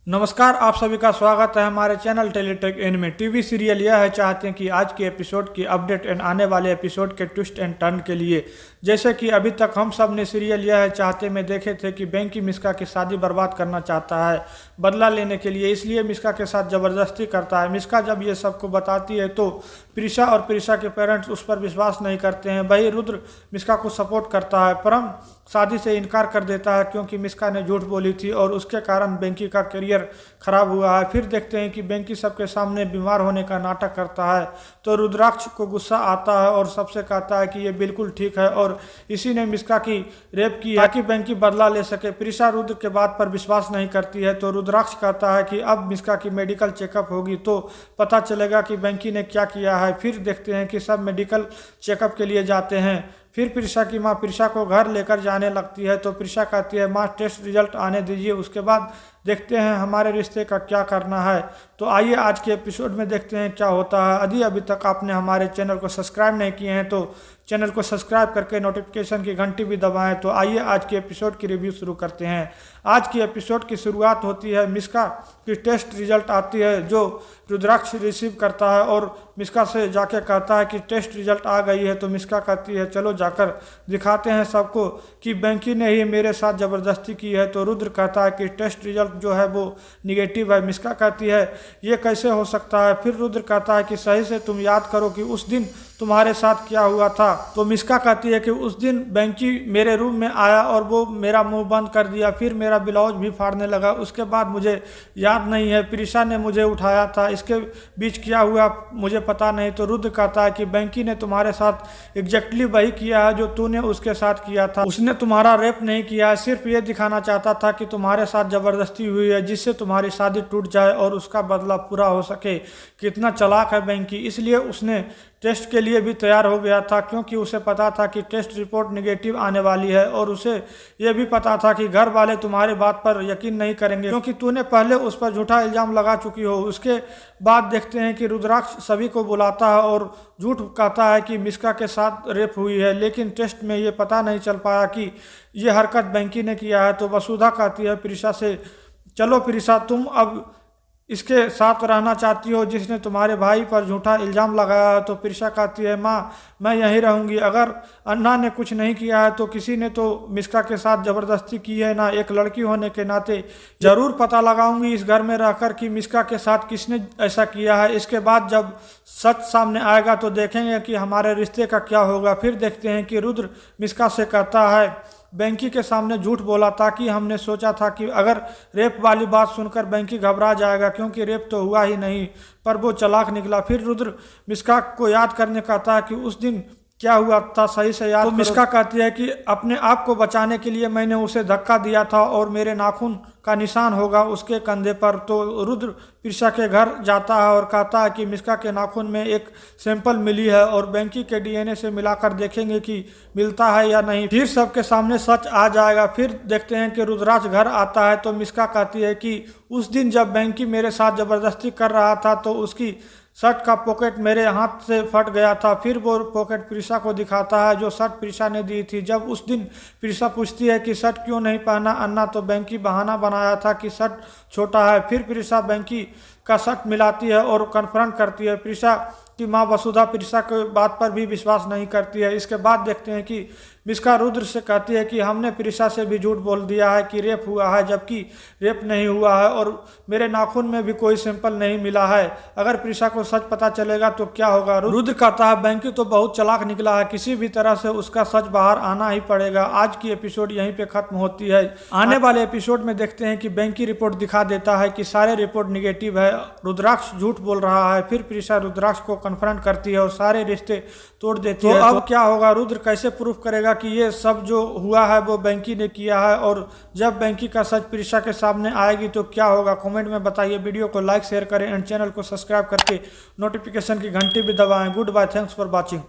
नमस्कार, आप सभी का स्वागत है हमारे चैनल टेलीटेक इन में। टीवी सीरियल यह है चाहते हैं कि आज के एपिसोड की अपडेट एंड आने वाले एपिसोड के ट्विस्ट एंड टर्न के लिए, जैसे कि अभी तक हम सब ने सीरियल यह है चाहते में देखे थे कि बेंकी मिश्का की शादी बर्बाद करना चाहता है बदला लेने के लिए, इसलिए मिश्का के साथ ज़बरदस्ती करता है। मिश्का जब ये सबको बताती है तो प्रिशा और प्रिशा के पेरेंट्स उस पर विश्वास नहीं करते हैं। वही रुद्र मिश्का को सपोर्ट करता है। परम शादी से इनकार कर देता है क्योंकि मिश्का ने झूठ बोली थी और उसके कारण बेंकी का करियर खराब हुआ है। फिर देखते हैं कि बेंकी सबके सामने बीमार होने का नाटक करता है तो रुद्राक्ष को गुस्सा आता है और सबसे कहता है कि ये बिल्कुल ठीक है और इसी ने मिश्का की रेप की ताकि बेंकी बदला ले सके। प्रिशा रुद्र के बात पर विश्वास नहीं करती है तो रुद्राक्ष कहता है कि अब मिश्का की मेडिकल चेकअप होगी तो पता चलेगा कि बेंकी ने क्या किया है। फिर देखते हैं कि सब मेडिकल चेकअप के लिए जाते हैं। फिर प्रिशा की माँ प्रिशा को घर लेकर जाने लगती है तो प्रिशा कहती है माँ टेस्ट रिजल्ट आने दीजिए, उसके बाद देखते हैं हमारे रिश्ते का क्या करना है। तो आइए आज के एपिसोड में देखते हैं क्या होता है। यदि अभी तक आपने हमारे चैनल को सब्सक्राइब नहीं किए हैं तो चैनल को सब्सक्राइब करके नोटिफिकेशन की घंटी भी दबाएं। तो आइए आज के एपिसोड की रिव्यू शुरू करते हैं। आज की एपिसोड की शुरुआत होती है मिश्का की टेस्ट रिजल्ट आती है जो रुद्राक्ष रिसीव करता है और मिश्का से जाके कहता है कि टेस्ट रिजल्ट आ गई है। तो मिश्का कहती है चलो जाकर दिखाते हैं सबको कि बेंकी ने ही मेरे साथ ज़बरदस्ती की है। तो रुद्र कहता है कि टेस्ट रिजल्ट जो है वो निगेटिव है। मिश्का कहती है ये कैसे हो सकता है। फिर रुद्र कहता है कि सही से तुम याद करो कि उस दिन तुम्हारे साथ क्या हुआ था। तो मिश्का कहती है कि उस दिन बेंकी मेरे रूम में आया और वो मेरा मुंह बंद कर दिया, फिर मेरा ब्लाउज भी फाड़ने लगा, उसके बाद मुझे याद नहीं है। प्रिशा ने मुझे उठाया था, इसके बीच क्या हुआ मुझे पता नहीं। तो रुद्र कहता है कि बेंकी ने तुम्हारे साथ एग्जैक्टली वही किया है जो तूने उसके साथ किया था। उसने तुम्हारा रेप नहीं किया है, सिर्फ ये दिखाना चाहता था कि तुम्हारे साथ ज़बरदस्ती हुई है जिससे तुम्हारी शादी टूट जाए और उसका बदला पूरा हो सके। कितना चालाक है बेंकी, इसलिए उसने टेस्ट के लिए भी तैयार हो गया था क्योंकि उसे पता था कि टेस्ट रिपोर्ट निगेटिव आने वाली है और उसे यह भी पता था कि घर वाले तुम्हारी बात पर यकीन नहीं करेंगे क्योंकि तूने पहले उस पर झूठा इल्ज़ाम लगा चुकी हो। उसके बाद देखते हैं कि रुद्राक्ष सभी को बुलाता है और झूठ कहता है कि मिश्का के साथ रेप हुई है, लेकिन टेस्ट में ये पता नहीं चल पाया कि ये हरकत बेंकी ने किया है। तो वसुधा कहती है प्रिशा से चलो प्रिशा तुम अब इसके साथ रहना चाहती हो जिसने तुम्हारे भाई पर झूठा इल्ज़ाम लगाया है। तो प्रिशा कहती है माँ मैं यहीं रहूँगी, अगर अन्ना ने कुछ नहीं किया है तो किसी ने तो मिश्का के साथ ज़बरदस्ती की है ना। एक लड़की होने के नाते ज़रूर पता लगाऊंगी इस घर में रहकर कि मिश्का के साथ किसने ऐसा किया है। इसके बाद जब सच सामने आएगा तो देखेंगे कि हमारे रिश्ते का क्या होगा। फिर देखते हैं कि रुद्र मिश्का से कहता है बेंकी के सामने झूठ बोला ताकि हमने सोचा था कि अगर रेप वाली बात सुनकर बेंकी घबरा जाएगा क्योंकि रेप तो हुआ ही नहीं, पर वो चालाक निकला। फिर रुद्र मिश्का को याद करने कहता है कि उस दिन क्या हुआ था सही से याद। तो मिश्का कहती है कि अपने आप को बचाने के लिए मैंने उसे धक्का दिया था और मेरे नाखून का निशान होगा उसके कंधे पर। तो रुद्र प्रिशा के घर जाता है और कहता है कि मिश्का के नाखून में एक सैंपल मिली है और बेंकी के डीएनए से मिलाकर देखेंगे कि मिलता है या नहीं, फिर सबके सामने सच आ जाएगा। फिर देखते हैं कि रुद्राक्ष घर आता है तो मिश्का कहती है कि उस दिन जब बेंकी मेरे साथ ज़बरदस्ती कर रहा था तो उसकी शर्ट का पॉकेट मेरे हाथ से फट गया था। फिर वो पॉकेट प्रिशा को दिखाता है जो शर्ट प्रिशा ने दी थी। जब उस दिन प्रिशा पूछती है कि शर्ट क्यों नहीं पहना अन्ना, तो बेंकी बहाना बनाया था कि शर्ट छोटा है। फिर प्रिशा बेंकी का शर्ट मिलाती है और कन्फ्रंट करती है। प्रिशा की माँ वसुधा प्रिशा के बात पर भी विश्वास नहीं करती है। इसके बाद देखते हैं कि मिश्का रुद्र से कहती है कि हमने प्रिशा से भी झूठ बोल दिया है कि रेप हुआ है जबकि रेप नहीं हुआ है और मेरे नाखून में भी कोई सैंपल नहीं मिला है। अगर प्रिशा को सच पता चलेगा तो क्या होगा। रुद्र कहता है बेंकी तो बहुत चालाक निकला है, किसी भी तरह से उसका सच बाहर आना ही पड़ेगा। आज की एपिसोड यहीं पे खत्म होती है। आने वाले एपिसोड में देखते हैं कि बेंकी रिपोर्ट दिखा देता है कि सारे रिपोर्ट निगेटिव है, रुद्राक्ष झूठ बोल रहा है। फिर प्रिशा रुद्राक्ष को कन्फ्रंट करती है और सारे रिश्ते तोड़ देती है। तो अब क्या होगा, रुद्र कैसे प्रूफ करेगा कि ये सब जो हुआ है वो बेंकी ने किया है और जब बेंकी का सच प्रिशा के सामने आएगी तो क्या होगा, कमेंट में बताइए। वीडियो को लाइक शेयर करें एंड चैनल को सब्सक्राइब करके नोटिफिकेशन की घंटी भी दबाएं। Good bye, thanks for watching.